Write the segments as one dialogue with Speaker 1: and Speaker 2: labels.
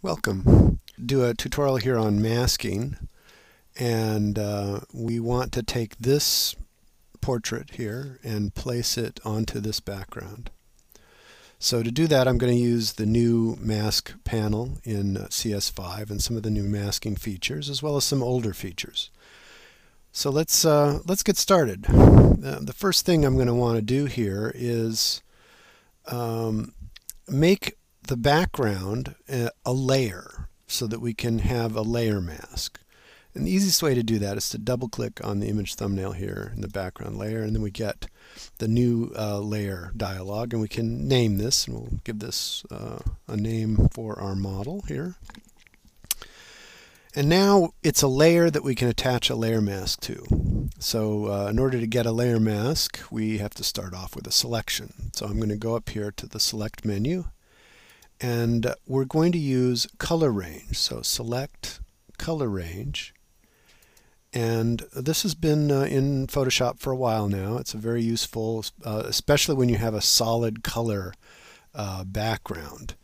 Speaker 1: Welcome. Do a tutorial here on masking, and we want to take this portrait here and place it onto this background. So to do that, I'm going to use the new mask panel in CS5 and some of the new masking features, as well as some older features. So let's get started. The first thing I'm going to want to do here is make the background a layer so that we can have a layer mask. And the easiest way to do that is to double click on the image thumbnail here in the background layer, and then we get the new layer dialog, and we can name this, and we'll give this a name for our model here. And now it's a layer that we can attach a layer mask to. So in order to get a layer mask, we have to start off with a selection. So I'm going to go up here to the select menu, and we're going to use color range. So select color range. And this has been in Photoshop for a while now. It's a very useful, especially when you have a solid color background.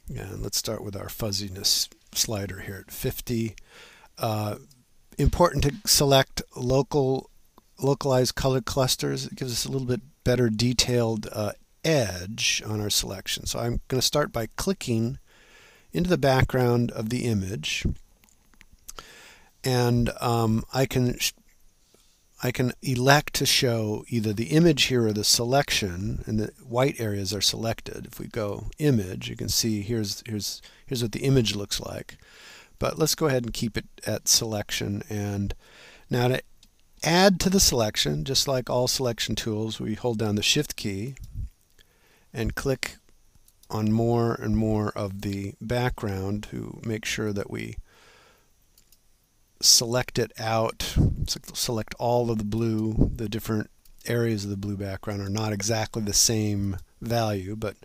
Speaker 1: And let's start with our fuzziness slider here at 50. Important to select localized color clusters. It gives us a little bit better detailed edge on our selection. So I'm going to start by clicking into the background of the image, and I can elect to show either the image here or the selection, and the white areas are selected. If we go image, you can see here's what the image looks like. But let's go ahead and keep it at selection. And now to add to the selection, just like all selection tools, we hold down the Shift key and click on more and more of the background to make sure that we select it out. Select all of the blue. The different areas of the blue background are not exactly the same value, but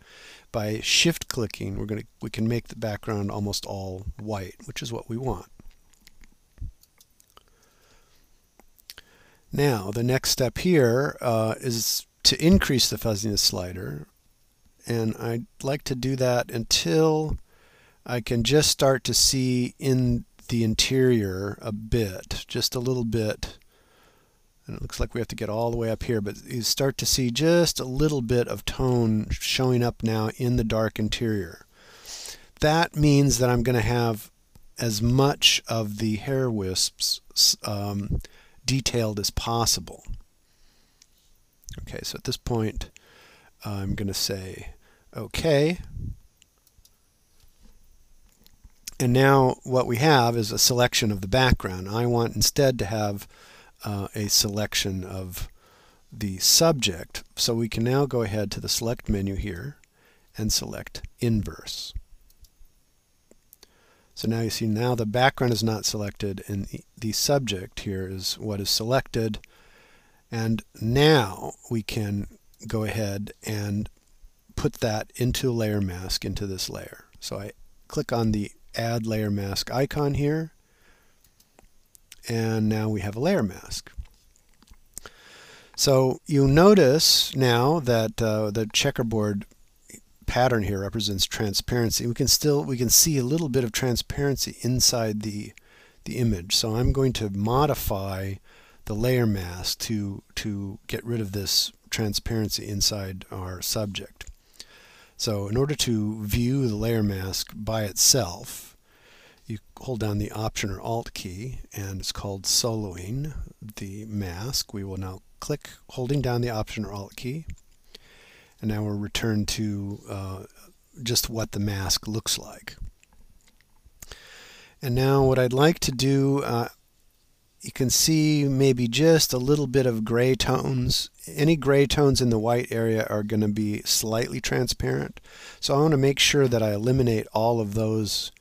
Speaker 1: by shift clicking we can make the background almost all white, which is what we want. Now the next step here is to increase the fuzziness slider, and I'd like to do that until I can just start to see in the interior a bit, just a little bit. And it looks like we have to get all the way up here, but you start to see just a little bit of tone showing up now in the dark interior. That means that I'm going to have as much of the hair wisps detailed as possible. Okay, so at this point I'm going to say OK. And now what we have is a selection of the background. I want instead to have a selection of the subject. So we can now go ahead to the select menu here and select inverse. So now you see now the background is not selected and the subject here is what is selected. And now we can go ahead and put that into a layer mask into this layer. So I click on the Add Layer Mask icon here, and now we have a layer mask. So you notice now that the checkerboard pattern here represents transparency. We can see a little bit of transparency inside the image. So I'm going to modify the layer mask to get rid of this transparency inside our subject. So in order to view the layer mask by itself, you hold down the Option or Alt key, and it's called soloing the mask. We will now click holding down the Option or Alt key, and now we're returned to just what the mask looks like. And now what I'd like to do, you can see maybe just a little bit of gray tones. Any gray tones in the white area are going to be slightly transparent. So I want to make sure that I eliminate all of those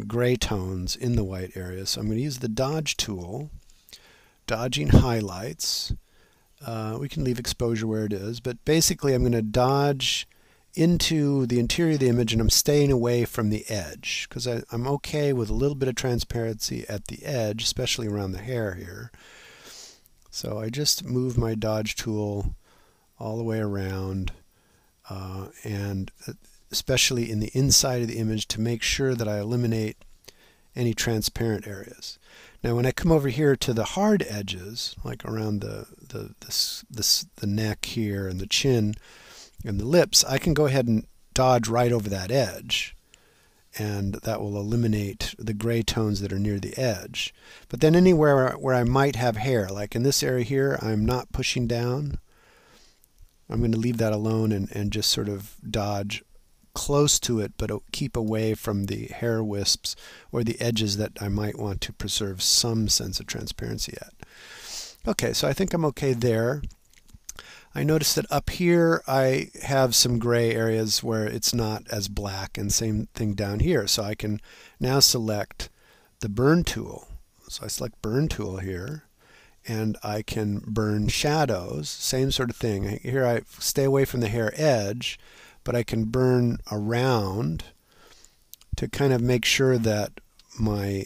Speaker 1: gray tones in the white area. So I'm going to use the Dodge tool, dodging highlights. We can leave exposure where it is, but basically I'm going to dodge into the interior of the image, and I'm staying away from the edge because I'm okay with a little bit of transparency at the edge, especially around the hair here. So I just move my Dodge tool all the way around, and especially in the inside of the image, to make sure that I eliminate any transparent areas. Now when I come over here to the hard edges, like around the neck here and the chin and the lips, I can go ahead and dodge right over that edge, and that will eliminate the gray tones that are near the edge. But then anywhere where I might have hair, like in this area here, I'm not pushing down. I'm going to leave that alone and just sort of dodge close to it, but keep away from the hair wisps or the edges that I might want to preserve some sense of transparency at. Okay, so I think I'm okay there. I notice that up here I have some gray areas where it's not as black, and same thing down here. So I can now select the burn tool. So I select burn tool here, and I can burn shadows, same sort of thing. Here I stay away from the hair edge, but I can burn around to kind of make sure that my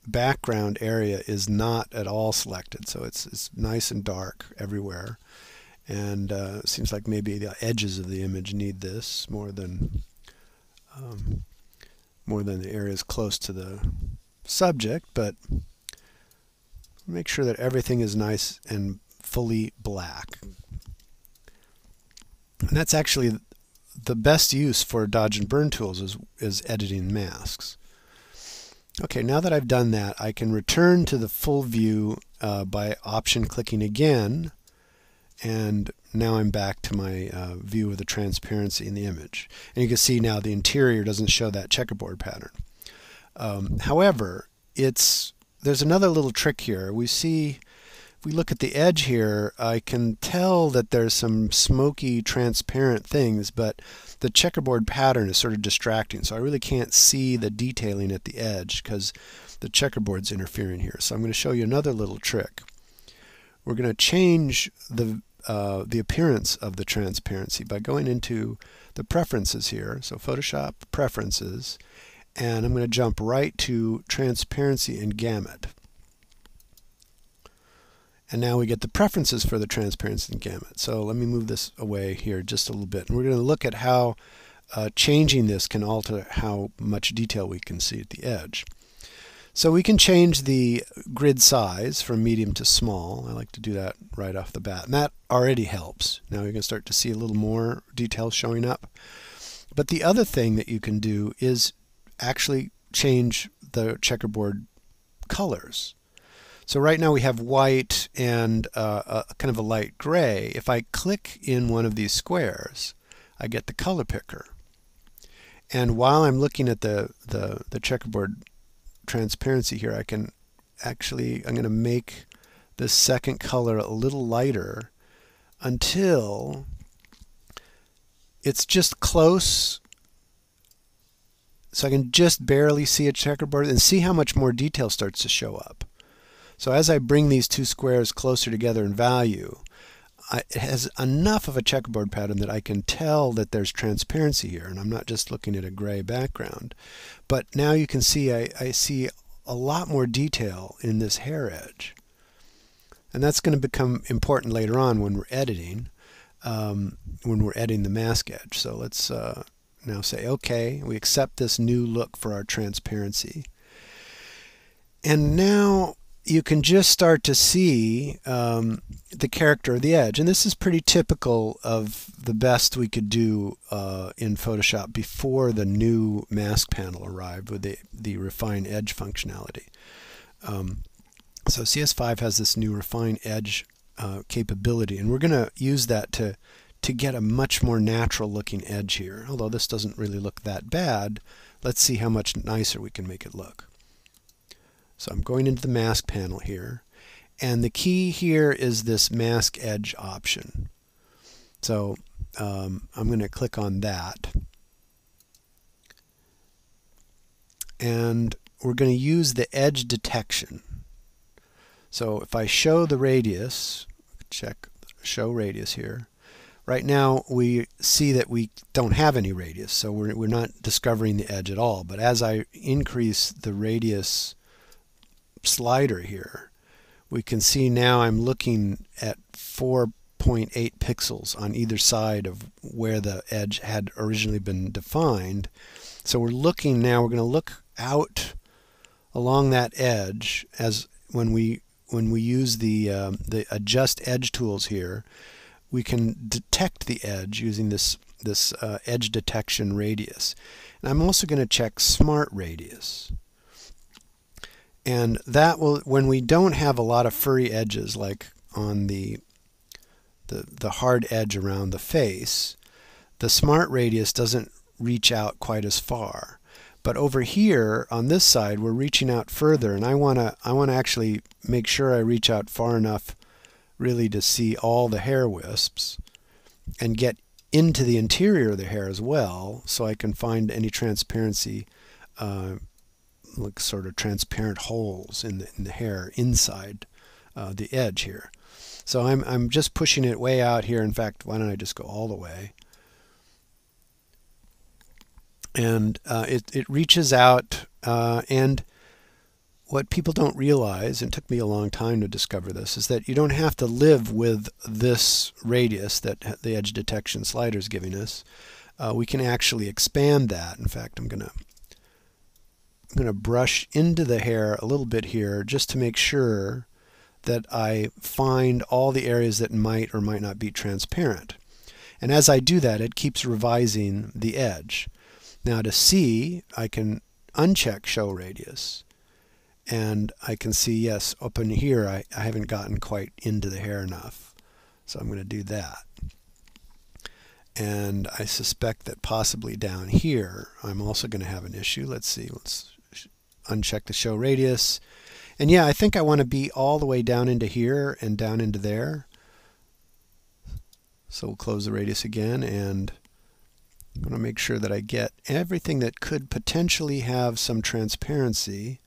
Speaker 1: background area is not at all selected. So it's nice and dark everywhere. And it seems like maybe the edges of the image need this more than the areas close to the subject, but make sure that everything is nice and fully black. And that's actually the best use for dodge and burn tools is editing masks. Okay, now that I've done that, I can return to the full view by option clicking again, and now I'm back to my view of the transparency in the image. And you can see now the interior doesn't show that checkerboard pattern. However, there's another little trick here. We see, if we look at the edge here, I can tell that there's some smoky, transparent things, but the checkerboard pattern is sort of distracting. So I really can't see the detailing at the edge because the checkerboard's interfering here. So I'm going to show you another little trick. We're going to change the appearance of the transparency by going into the preferences here. So Photoshop Preferences, and I'm going to jump right to Transparency and Gamut. And now we get the preferences for the transparency and gamut. So let me move this away here just a little bit. And we're going to look at how changing this can alter how much detail we can see at the edge. So we can change the grid size from medium to small. I like to do that right off the bat. And that already helps. Now you can start to see a little more detail showing up. But the other thing that you can do is actually change the checkerboard colors. So right now we have white and kind of a light gray. If I click in one of these squares, I get the color picker. And while I'm looking at the checkerboard transparency here, I'm going to make this second color a little lighter until it's just close, so I can just barely see a checkerboard, and see how much more detail starts to show up. So as I bring these two squares closer together in value, it has enough of a checkerboard pattern that I can tell that there's transparency here, and I'm not just looking at a gray background. But now you can see I see a lot more detail in this hair edge. And that's going to become important later on when we're editing, the mask edge. So let's now say, okay, we accept this new look for our transparency. And now you can just start to see the character of the edge. And this is pretty typical of the best we could do in Photoshop before the new mask panel arrived with the Refine Edge functionality. So CS5 has this new Refine Edge capability, and we're going to use that to get a much more natural looking edge here. Although this doesn't really look that bad, let's see how much nicer we can make it look. So I'm going into the mask panel here, and the key here is this mask edge option. So I'm going to click on that, and we're going to use the edge detection. So if I show the radius, check show radius here, right now we see that we don't have any radius, so we're not discovering the edge at all. But as I increase the radius slider here, we can see now I'm looking at 4 0.8 pixels on either side of where the edge had originally been defined. So we're looking now, we're going to look out along that edge as when we use the adjust edge tools here, we can detect the edge using this edge detection radius. And I'm also going to check smart radius. And that will, when we don't have a lot of furry edges like on the hard edge around the face, the smart radius doesn't reach out quite as far. But over here on this side we're reaching out further, and I want to actually make sure I reach out far enough really to see all the hair wisps and get into the interior of the hair as well, so I can find any transparency, like sort of transparent holes in the hair inside the edge here. So I'm just pushing it way out here. In fact, why don't I just go all the way? And it reaches out, and what people don't realize, and it took me a long time to discover this, is that you don't have to live with this radius that the edge detection slider is giving us. We can actually expand that. In fact, I'm going to brush into the hair a little bit here just to make sure that I find all the areas that might or might not be transparent. And as I do that, it keeps revising the edge. Now to see, I can uncheck show radius, and I can see, yes, up in here I haven't gotten quite into the hair enough. So I'm going to do that. And I suspect that possibly down here I'm also going to have an issue. Let's see, let's uncheck the show radius. And yeah, I think I want to be all the way down into here and down into there. So we'll close the radius again, and I'm going to make sure that I get everything that could potentially have some transparency,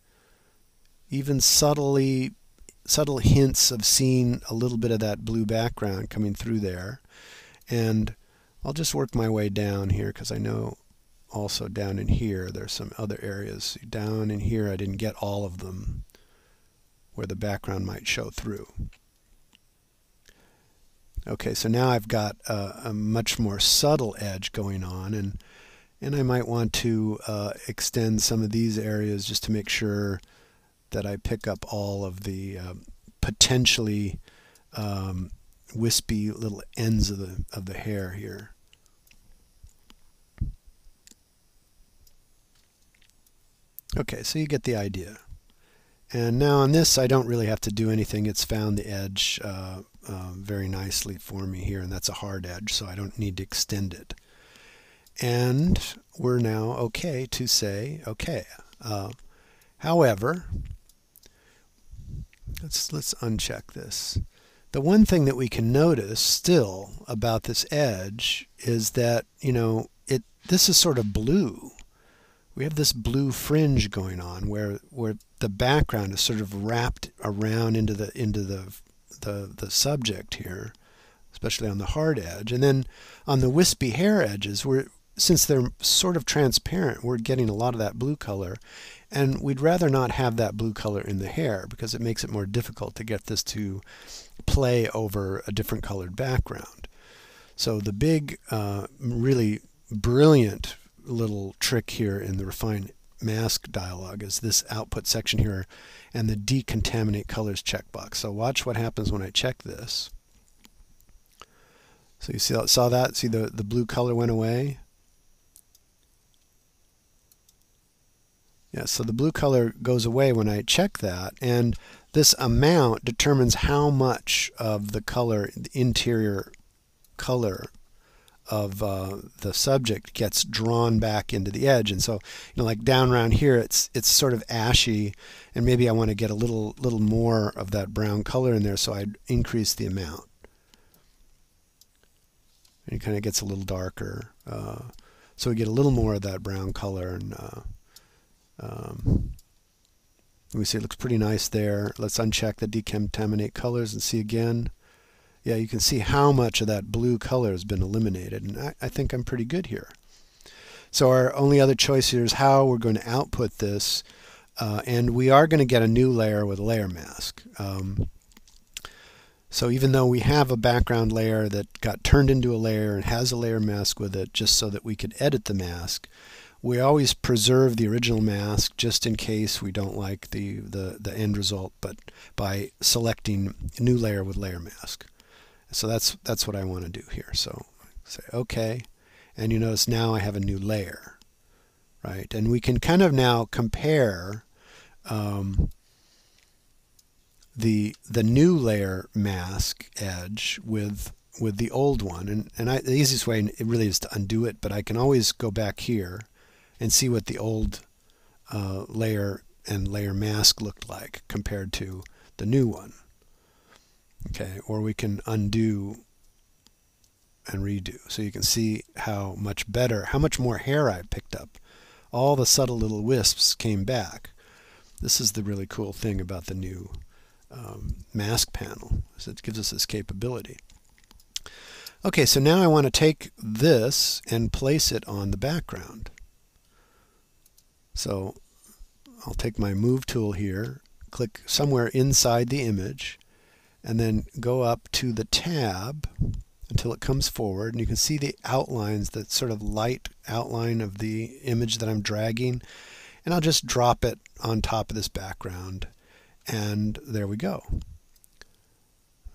Speaker 1: even subtle hints of seeing a little bit of that blue background coming through there. And I'll just work my way down here, because I know also down in here there's some other areas. Down in here I didn't get all of them where the background might show through. Okay, so now I've got a much more subtle edge going on, and I might want to extend some of these areas just to make sure that I pick up all of the potentially wispy little ends of the hair here. Okay, so you get the idea. And now on this I don't really have to do anything. It's found the edge very nicely for me here, and that's a hard edge, so I don't need to extend it. And we're now okay to say okay. However, let's uncheck this. The one thing that we can notice still about this edge is that, you know, this is sort of blue. We have this blue fringe going on where the background is sort of wrapped around into the subject here, especially on the hard edge. And then on the wispy hair edges, since they're sort of transparent, we're getting a lot of that blue color. And we'd rather not have that blue color in the hair because it makes it more difficult to get this to play over a different colored background. So the big, really brilliant little trick here in the Refine Mask dialog is this output section here and the Decontaminate Colors checkbox. So watch what happens when I check this. So you saw that? See the blue color went away? Yeah, so the blue color goes away when I check that, and this amount determines how much of the color, the interior color of the subject gets drawn back into the edge. And so, you know, like down around here it's sort of ashy, and maybe I want to get a little more of that brown color in there, so I'd increase the amount. And it kind of gets a little darker. So we get a little more of that brown color, and we see it looks pretty nice there. Let's uncheck the Decontaminate Colors and see again. Yeah, you can see how much of that blue color has been eliminated, and I think I'm pretty good here. So our only other choice here is how we're going to output this, and we are going to get a new layer with a layer mask. So even though we have a background layer that got turned into a layer and has a layer mask with it just so that we could edit the mask, we always preserve the original mask just in case we don't like the end result, but by selecting new layer with layer mask. So that's what I want to do here. So say OK, and you notice now I have a new layer, right? And we can kind of now compare the new layer mask edge with the old one, and the easiest way it really is to undo it, but I can always go back here and see what the old layer and layer mask looked like compared to the new one. Okay, or we can undo and redo, so you can see how much better, how much more hair I picked up. All the subtle little wisps came back. This is the really cool thing about the new mask panel, is it gives us this capability. Okay, so now I want to take this and place it on the background. So I'll take my move tool here, click somewhere inside the image, and then go up to the tab until it comes forward, and you can see the outlines, that sort of light outline of the image that I'm dragging, and I'll just drop it on top of this background, and there we go.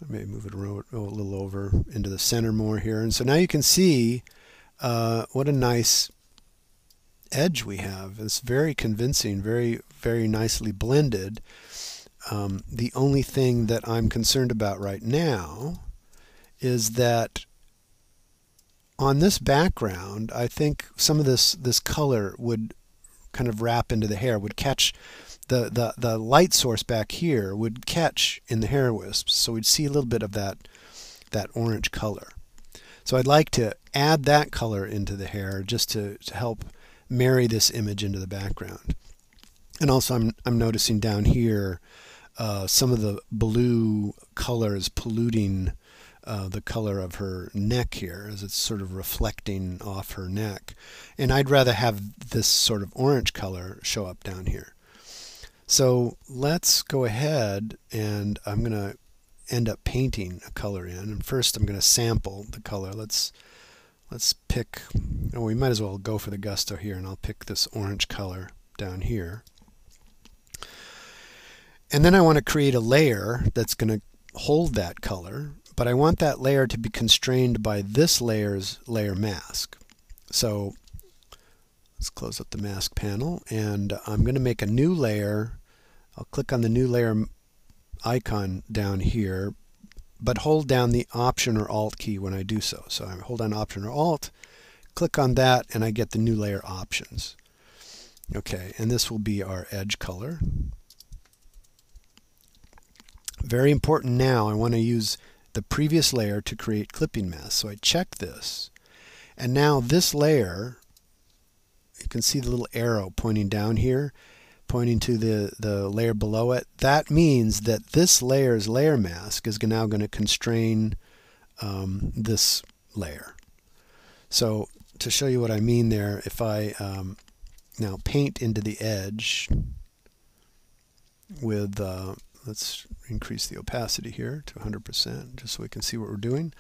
Speaker 1: I may move it a little over into the center more here, and so now you can see what a nice edge we have. It's very convincing, very, very nicely blended. The only thing that I'm concerned about right now is that on this background, I think some of this color would kind of wrap into the hair, would catch the light source back here, would catch in the hair wisps, so we'd see a little bit of that orange color. So I'd like to add that color into the hair just to help marry this image into the background. And also I'm noticing down here some of the blue color is polluting the color of her neck here, as it's sort of reflecting off her neck. And I'd rather have this sort of orange color show up down here. So let's go ahead, and I'm going to end up painting a color in. And first I'm going to sample the color. Let's pick, oh, we might as well go for the gusto here, and I'll pick this orange color down here. And then I want to create a layer that's going to hold that color, but I want that layer to be constrained by this layer's layer mask. So let's close up the mask panel, and I'm going to make a new layer. I'll click on the new layer icon down here, but hold down the Option or Alt key when I do so. So I hold down Option or Alt, click on that, and I get the new layer options. Okay, and this will be our edge color. Very important now, I want to use the previous layer to create clipping masks. So I check this, and now this layer, you can see the little arrow pointing down here, pointing to the layer below it. That means that this layer's layer mask is now going to constrain this layer. So to show you what I mean there, if I now paint into the edge with, let's increase the opacity here to 100% just so we can see what we're doing.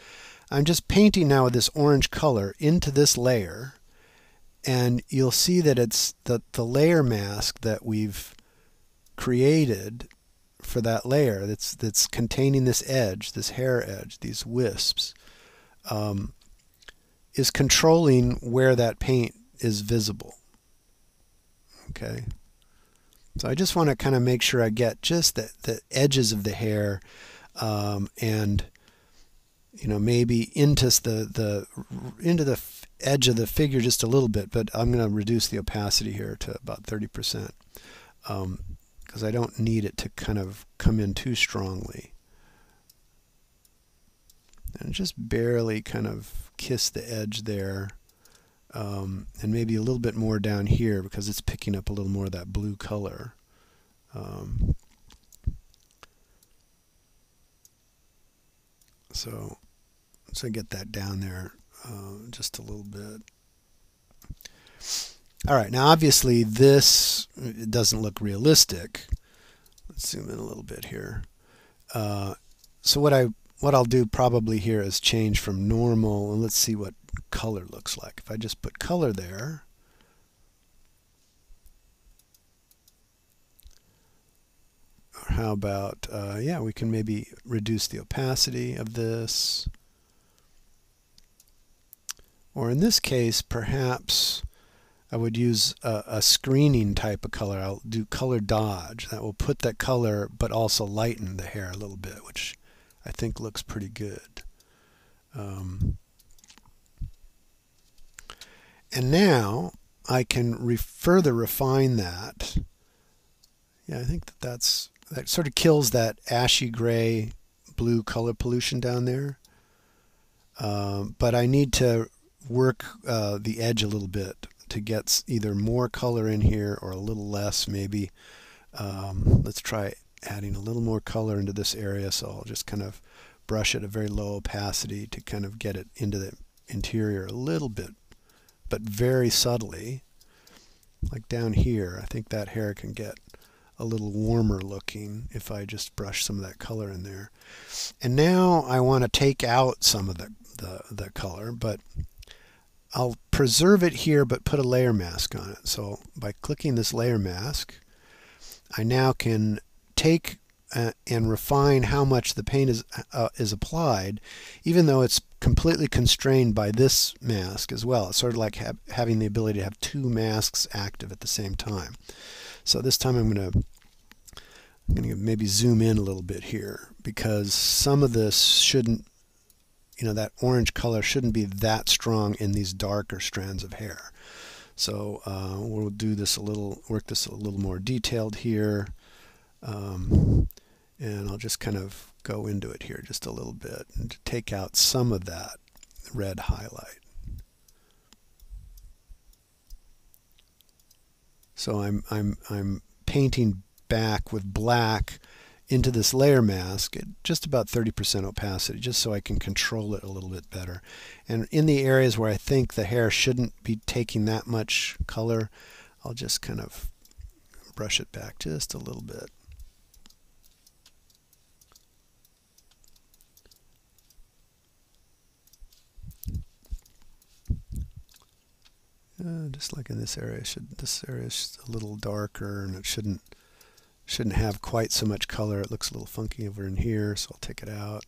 Speaker 1: I'm just painting now with this orange color into this layer, and you'll see that it's the layer mask that we've created for that layer that's containing this edge, this hair edge, these wisps, is controlling where that paint is visible. Okay, so I just want to kind of make sure I get just the edges of the hair, and maybe into the edge of the figure just a little bit, but I'm going to reduce the opacity here to about 30%, because I don't need it to kind of come in too strongly. And just barely kind of kiss the edge there, and maybe a little bit more down here because it's picking up a little more of that blue color. So get that down there just a little bit. All right, now obviously this, it doesn't look realistic. Let's zoom in a little bit here. So what I what I'll do probably here is change from normal, and let's see what color looks like. If I just put color there, or how about, yeah, we can maybe reduce the opacity of this. Or in this case, perhaps I would use a screening type of color. I'll do color dodge. That will put that color but also lighten the hair a little bit, which I think looks pretty good. And now I can further refine that. Yeah, I think that sort of kills that ashy gray blue color pollution down there. But I need to work the edge a little bit to get either more color in here or a little less maybe. Let's try adding a little more color into this area, so I'll just kind of brush at a very low opacity to kind of get it into the interior a little bit, but very subtly. Like down here, I think that hair can get a little warmer looking if I just brush some of that color in there. And now I want to take out some of the color, but I'll preserve it here but put a layer mask on it. So by clicking this layer mask, I now can take and refine how much the paint is applied, even though it's completely constrained by this mask as well. It's sort of like having the ability to have two masks active at the same time. So this time I'm going to maybe zoom in a little bit here, because some of this shouldn't, that orange color shouldn't be that strong in these darker strands of hair. So we'll do this work this a little more detailed here. And I'll just kind of go into it here just a little bit and to take out some of that red highlight. So I'm painting back with black into this layer mask at just about 30% opacity, just so I can control it a little bit better. And in the areas where I think the hair shouldn't be taking that much color, I'll just kind of brush it back just a little bit. Just like in this area, this area is a little darker, and it shouldn't have quite so much color. It looks a little funky over in here, so I'll take it out.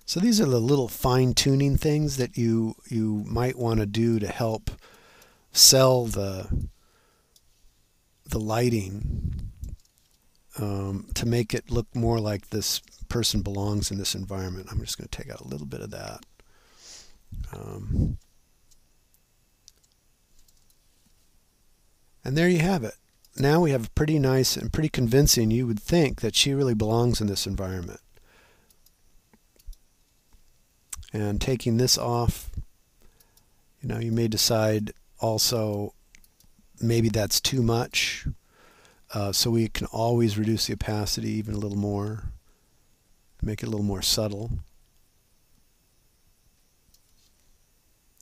Speaker 1: So these are the little fine-tuning things that you might want to do to help sell the lighting, to make it look more like this person belongs in this environment. I'm just going to take out a little bit of that. And there you have it. Now we have pretty nice and pretty convincing. You would think that she really belongs in this environment. And taking this off, you may decide also maybe that's too much. So we can always reduce the opacity even a little more, make it a little more subtle.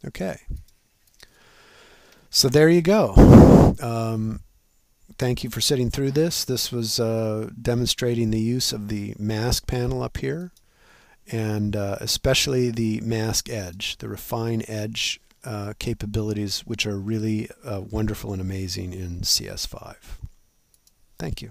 Speaker 1: Okay. So there you go. Thank you for sitting through this. This was demonstrating the use of the mask panel up here, and especially the mask edge, the refine edge capabilities, which are really wonderful and amazing in CS5. Thank you.